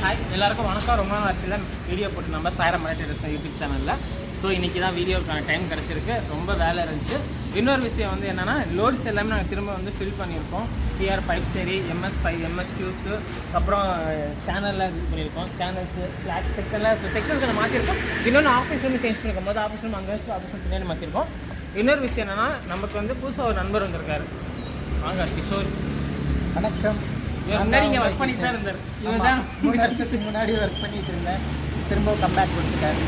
Hi எல்லாருக்கும் வணக்கம். ரொம்ப நாள் ஆச்சுல வீடியோ போட்டு நம்ம சாயரா மலைடேரஸ் யூடியூப் சேனலில். ஸோ இன்றைக்கி தான் வீடியோக்கான டைம் கிடச்சிருக்கு. ரொம்ப வேலை இருந்துச்சு. இன்னொரு விஷயம் வந்து என்னென்னா, லோட்ஸ் எல்லாமே நாங்கள் திரும்ப வந்து ஃபில் பண்ணியிருக்கோம். டிஆர் பைப் சரி, எம்எஸ் பைப், எம்எஸ் டியூப்ஸு, அப்புறம் சேனலில் இது பண்ணியிருக்கோம். சேனல்ஸு ஃப்ளாட் செக்ஷன்ஸில் மாற்றிருக்கோம். இன்னொன்று ஆஃபீஸ் சேஞ்ச் பண்ணியிருக்கோம். போது ஆஃபீஸ் அங்கே வச்சு ஆஃபீஸ் பின்னாடி மாற்றிருக்கோம். இன்னொரு விஷயம் என்னென்னா, நமக்கு வந்து புதுசாக ஒரு நண்பர் வந்திருக்காரு. வாங்க கிஷோர். வணக்கம். முன்னாடி இங்கே ஒர்க் பண்ணிட்டு தான் இருந்தார். இவன் தான் 3 வருஷத்துக்கு முன்னாடி ஒர்க் பண்ணிட்டு இருந்தேன். திரும்ப கம்பேக் கொடுத்துட்டேன்.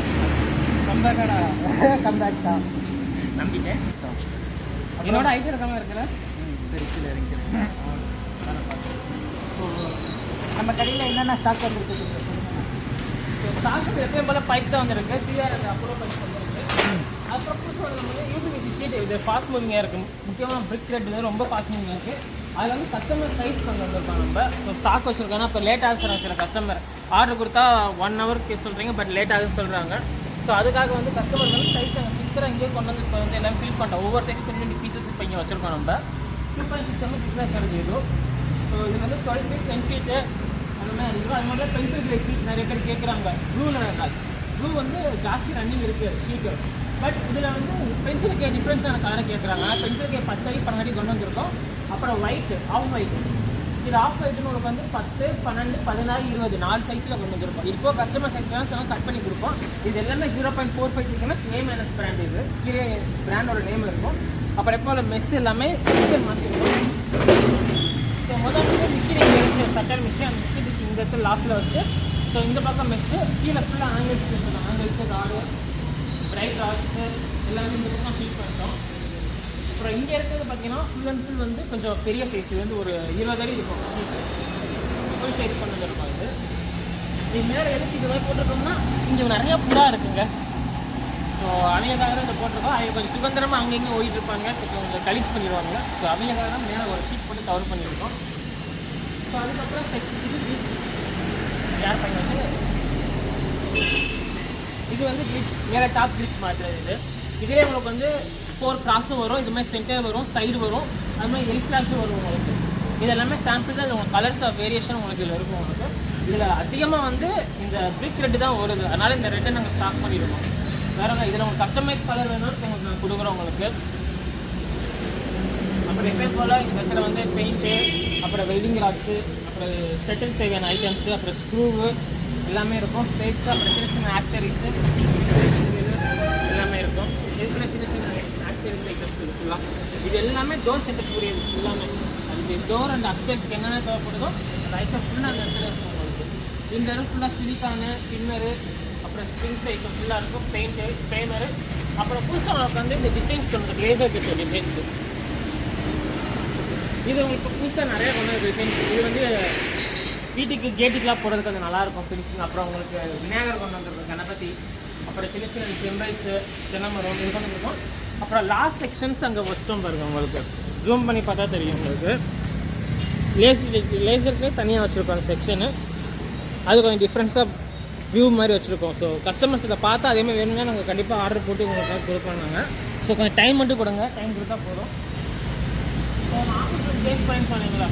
கம்பேக் தான் நம்பிட்டேன். என்னோட ஐடியா இருக்காம இருக்குல்ல. சரி கீழே இறங்கிக்கிறேன். நம்ம கடையில் என்னென்ன ஸ்டாக் வந்துருக்கு? ஸ்டாக் எப்பயும் போல பைப் தான் வந்துருக்கு. சிஆர் அப்ரூவ் பைப் வந்துருக்கு. அப்புறம் புதுசாக நம்ம யூபிஎஸ்சி ஷீட் இது ஃபாஸ்ட் மூவிங்காக இருக்குது. முக்கியமாக பிரிக் ரெட் இது ரொம்ப ஃபாஸ்ட் மூவிங்காக இருக்குது. அதில் வந்து கஸ்டமர் சைஸ் கொண்டு வந்திருக்கோம். நம்ம ஸோ ஸ்டாக் வச்சுருக்கோன்னா இப்போ லேட் ஆகுது. சில கஸ்டமர் ஆர்டர் கொடுத்தா 1 ஹவருக்கு சொல்கிறீங்க, பட் லேட் ஆகுதுன்னு சொல்கிறாங்க. ஸோ அதுக்காக வந்து கஸ்டமர் வந்து சைஸ் நாங்கள் ஃபிக்ஸராக இங்கேயே கொண்டு வந்து இப்போ வந்து எல்லாம் ஃபில் பண்ணுறோம். ஒவ்வொரு சைஸ் 20 பீசஸ் இப்போ இங்கே வச்சுருக்கோம். நம்ம 2.6 mm திக்னஸ் வருது இது. ஸோ இது வந்து 12 feet 10 feet அந்த மாதிரி இருக்கும். அது மாதிரி பென்சில் கிரே ஷீட் நிறைய பேர் கேட்குறாங்க. ப்ளூ வந்து ஜாஸ்தி ரன்னிங் இருக்குது ஷீட்டு. பட் இதில் வந்து பென்சிலுக்கு டிஃப்ரென்ஸான கலரை கேட்குறாங்க. பென்சிலுக்கு 10 அடி 12 அடி கொண்டு வந்திருக்கோம். அப்புறம் ஒயிட்டு, ஆஃப் ஒயிட்டு. இது ஆஃப் ஒயிட்டுன்னு உங்களுக்கு வந்து 10, 12, 16, 20 4 சைஸில் கொண்டு வந்துருப்போம். இப்போ கஸ்டமர் சைஸ் தான் கட் பண்ணி கொடுப்போம். இது எல்லாமே 0.45 இருக்குன்னா A- பிராண்ட். இது கீழே பிராண்டோட நேம் இருக்கும். அப்புறம் எப்போ மெஸ் எல்லாமே மிஷின் மாற்றிருக்கோம். ஸோ முதல் வந்து மிஷின் இங்கே இருக்குது. Shutter machine. அந்த மிஷினுக்கு இந்த இடத்துல லாஸ்ட்டில் வச்சு ஸோ இந்த பக்கம் மெஸ்ஸு கீழே ஃபுல்லாக ஆங்கிள்ஸ் இருக்குது. ஆங்கிள்ஸு ராடு பிரைட் ராட்ஸு எல்லாமே இந்த பக்கம் ஃபீட் பண்ணிட்டோம். அப்புறம் இங்கே இருக்கிறது பார்த்தீங்கன்னா ஃபுல் அண்ட் ஃபுல் வந்து கொஞ்சம் பெரிய சைஸ். இது வந்து ஒரு 20 அடி இருக்கும். ஃபுல் சைஸ் பண்ணது இருக்கும். இது மேலே எதுக்கு இது மாதிரி போட்டிருக்கோம்னா இங்கே நிறையா புல்லாக இருக்குங்க. ஸோ அவங்களுக்காக தான் இதை போட்டிருக்கோம். அவங்க கொஞ்சம் சுதந்திரமாக அங்கங்கே ஓடிட்டு இருப்பாங்க. கொஞ்சம் கலீஸ் பண்ணிடுவாங்க. ஸோ அவங்களுக்காக தான் மேலே ஒரு ஷீட் போட்டு கவர் பண்ணியிருக்கோம். ஸோ அதுக்கப்புறம் யார் பண்ணி வந்து இது வந்து பிரிட்ஜ் மேலே டாப் பிரிட்ஜ் மாற்றுறது. இதே உங்களுக்கு வந்து 4 கிராஸும் வரும். இது மாதிரி சென்டர் வரும், சைடு வரும், அது மாதிரி எல் ஃப்ளாஷும் வரும் உங்களுக்கு. இது எல்லாமே சாம்பிள் தான். இது உங்களுக்கு கலர்ஸ் ஆஃப் வேரியேஷன் உங்களுக்கு இதில் இருக்கும். உங்களுக்கு இதில் அதிகமாக வந்து இந்த பிரிக் ரெட்டு தான் வருது. அதனால் இந்த ரெட்டை நாங்கள் ஸ்டாக் பண்ணியிருக்கோம். வேறு இதில் உங்களுக்கு கஸ்டமைஸ் கலர் வேணும்னு உங்களுக்கு நான் கொடுக்குறோம் உங்களுக்கு. அப்புறம் எப்போ போல் இந்த இடத்துல வந்து பெயிண்ட்டு, அப்புறம் வெல்டிங் ராட்ஸு, அப்புறம் செட்டில் தேவையான ஐட்டம்ஸு, அப்புறம் ஸ்க்ரூவு எல்லாமே இருக்கும். ஸ்பேக்ஸு, அப்புறம் சின்ன சின்ன ஆக்சரிஸு எல்லாமே இருக்கும். இதுக்குள்ள சின்ன சின்ன ஆக்சரிஸ் ஐட்டம்ஸ் இருக்குலாம். இது எல்லாமே டோர் செட்டக்கூடியது எல்லாமே. அதுக்கு டோர் அண்ட் அப்ஸ்டேர்ஸ்க்கு என்னென்ன தேவைப்படுதோ அந்த ஐட்டம் ஃபுல்லாக அந்த இடத்துல இருக்கும் உங்களுக்கு. இந்த இடம் ஃபுல்லாக சிலிக்கானு, பின்னரு, அப்புறம் ஸ்ப்ரிங்ஸ் ஐட்டம் ஃபுல்லாக இருக்கும். பெயிண்ட்டு, ஃப்ரேமரு, அப்புறம் புதுசாக உங்களுக்கு வந்து இந்த டிசைன்ஸ் கொண்டு லேசர் கிட்ட டிசைன்ஸு. இது உங்களுக்கு புதுசாக நிறைய கொண்டு வந்து டிசைன்ஸ். இது வந்து வீட்டுக்கு கேட்டுக்கெலாம் போடுறதுக்கு அது நல்லாயிருக்கும் ஃபினிஷிங். அப்புறம் உங்களுக்கு விநாயகர் கொண்டு வந்துருக்கும், கணபதி, அப்புறம் சின்ன சின்ன சிம்பிள்ஸு, தென்னமரம் இது கொண்டு வந்துருக்கோம். அப்புறம் லாஸ்ட் செக்ஷன்ஸ் அங்கே வச்சிட்டோம் பாருங்கள். உங்களுக்கு ஜூம் பண்ணி பார்த்தா தெரியும். உங்களுக்கு லேசருக்கே தனியாக வச்சுருக்கோம் அந்த செக்ஷனு. அது கொஞ்சம் டிஃப்ரென்ஸாக வியூ மாதிரி வச்சுருக்கோம். ஸோ கஸ்டமர்ஸ் இதை பார்த்தா அதேமாதிரி வேணும்னா நாங்கள் கண்டிப்பாக ஆர்டர் போட்டு உங்களுக்கு கொடுப்போம் நாங்கள். ஸோ கொஞ்சம் டைம் மட்டும் கொடுங்க. டைம் கொடுத்தா போதும். ஸோ ஆஃபீஸில் சேஞ்ச் பண்ணி சொன்னீங்களா?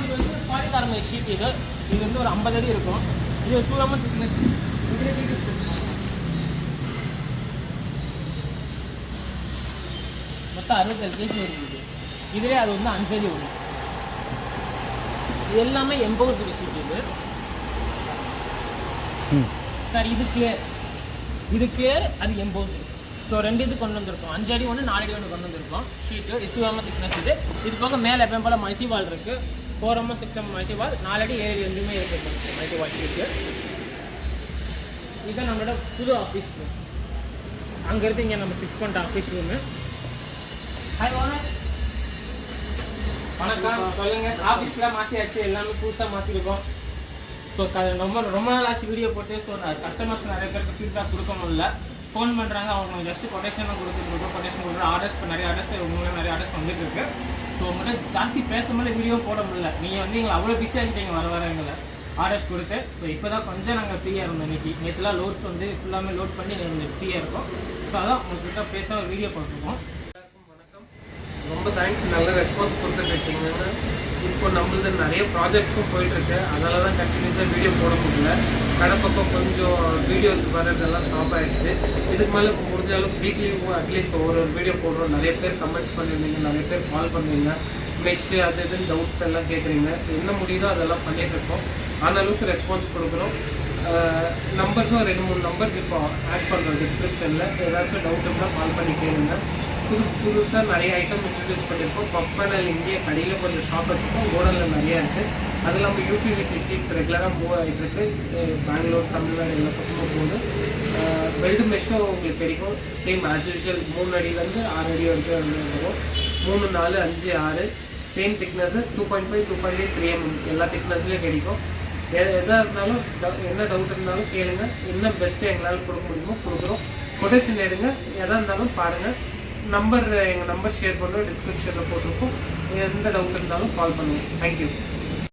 இது வந்து பாலிகார்பனேட் ஷீட். இது வந்து ஒரு 50 அடி இருக்கும். இது ஒரு 2 mm திக்னஸ். மொத்தம் 67 kg இருக்குது. இதுலேயே அது வந்து 5 அடி வரும். இது எல்லாமே எம்போஸ்டு ஷீட். இது சார் இது கிளியர் அது எம்போஸ்டு. ஸோ 2 இது கொண்டு வந்திருக்கோம். 5 அடி ஒன்று, 4 அடி ஒன்று கொண்டு வந்திருக்கோம் ஷீட்டு. 2 mm thickness. இது போக மேலே எப்பயும் போல் மல்டி வால் இருக்குது. 4 mm 6 mm மல்டி வால், 4 அடி 7 அடி ரெண்டுமே இருக்குது மல்டி வால் ஷீட்டு. இதுதான் நம்மளோட புது ஆஃபீஸ் ரூம். அங்கேருந்து இங்கே நம்ம ஷிஃப்ட் பண்ணிட்டோம் ஆஃபீஸ் ரூமு. ஹாய் ஓனர், வணக்கம். சொல்லுங்கள். ஆஃபீஸ்லாம் மாற்றியாச்சு, எல்லாமே புதுசாக மாற்றிருக்கோம். ஸோ ரொம்ப நாள் ஆச்சு வீடியோ போட்டு. ஸோ கஸ்டமர்ஸ் நிறைய பேருக்கு ஃபீட்பேக் கொடுக்க முடியல. ஃபோன் பண்ணுறாங்க. அவங்க ஜஸ்ட்டு கொட்டேஷனாக கொடுத்துருக்கோம். கொட்டேஷன் கொடுக்குற ஆர்டர்ஸ் இப்போ நிறைய ஆர்டர்ஸ் உங்களுக்கு நிறைய ஆர்டர்ஸ் வந்துட்டு இருக்கு. ஸோ உங்கள்கிட்ட ஜாஸ்தி பேசும்போது வீடியோ போட முடியல. நீங்கள் வந்து எங்களை அவ்வளோ பிஸியாக ஆகிட்டீங்க வர எங்களை ஆர்டர்ஸ் கொடுத்து. ஸோ இப்போ தான் கொஞ்சம் நாங்கள் ஃப்ரீயாக இருந்தோம். இன்றைக்கி நேற்றுலாம் லோட்ஸ் வந்து ஃபுல்லாமே லோட் பண்ணி எங்களுக்கு ஃப்ரீயாக இருக்கும். ஸோ அதான் உங்கள்கிட்ட பேச வீடியோ போட்டுருக்கோம். வணக்கம். ரொம்ப தேங்க்ஸ். நல்ல ரெஸ்பான்ஸ் கொடுத்துட்டு இருக்கீங்க. இப்போ நம்மளது நிறைய ப்ராஜெக்ட்ஸும் போயிட்டுருக்கு, அதனால தான் கண்டினியூஸாக வீடியோ போட முடியல. கடை பக்கம் கொஞ்சம் வீடியோஸ் வரதெல்லாம் ஸ்டாப் ஆகிடுச்சு. இதுக்கு மேலே முடிஞ்ச அளவுக்கு வீக்லி அட்லீஸ்ட் ஒரு வீடியோ போடுறோம். நிறைய பேர் கமெண்ட்ஸ் பண்ணியிருந்தீங்க, நிறைய பேர் கால் பண்ணுவீங்க, மெஷ் அது இதுன்னு டவுட்ஸ் எல்லாம் கேட்குறீங்க. என்ன முடியுதோ அதெல்லாம் பண்ணிகிட்டு இருக்கோம். ஆன அளவுக்கு ரெஸ்பான்ஸ் கொடுக்குறோம். நம்பர்ஸும் 2-3 நம்பர்ஸ் இப்போ ஆட் பண்ணுறோம் டிஸ்கிரிப்ஷனில். ஏதாச்சும் டவுட் இருந்தால் கால் பண்ணி கேளுங்க. புதுசாக நிறைய ஐட்டம் இன்ட்ரடியூஸ் பண்ணியிருக்கோம். பஃப் பேனல் இங்கே கடையில் கொஞ்சம் ஷாப் வச்சுருக்கோம், ஓடனில் நிறையா இருக்குது. அது இல்லாமல் யூபிவிசி ஷீட்ஸ் ரெகுலராக மூவ் ஆகிட்டுருக்கு. பெங்களூர், தமிழ்நாடு எல்லா பக்கமும் போகுது. வெல்டு மெஷ்ஷும் உங்களுக்கு கிடைக்கும். சேம் ஆஸ் யூஷுவல் 3 அடியிலேருந்து 6 அடி வரைக்கும் வரும். 3, 4, 5, 6 சேம் திக்னஸ்ஸு 2.5, 2.8, 3mm எல்லா திக்னஸ்லேயும் கிடைக்கும். எதாக இருந்தாலும் என்ன டவுட் இருந்தாலும் கேளுங்க. என்ன பெஸ்ட்டு எங்களால் கொடுக்க முடியுமோ கொடுக்குறோம். கொட்டேஷன் எடுங்க, எதாக இருந்தாலும் பாருங்கள். எங்கள் நம்பர் ஷேர் பண்ணுறோம், டிஸ்கிரிப்ஷனில் போட்டிருக்கோம். எந்த டவுட் இருந்தாலும் கால் பண்ணுவோம். தேங்க்யூ.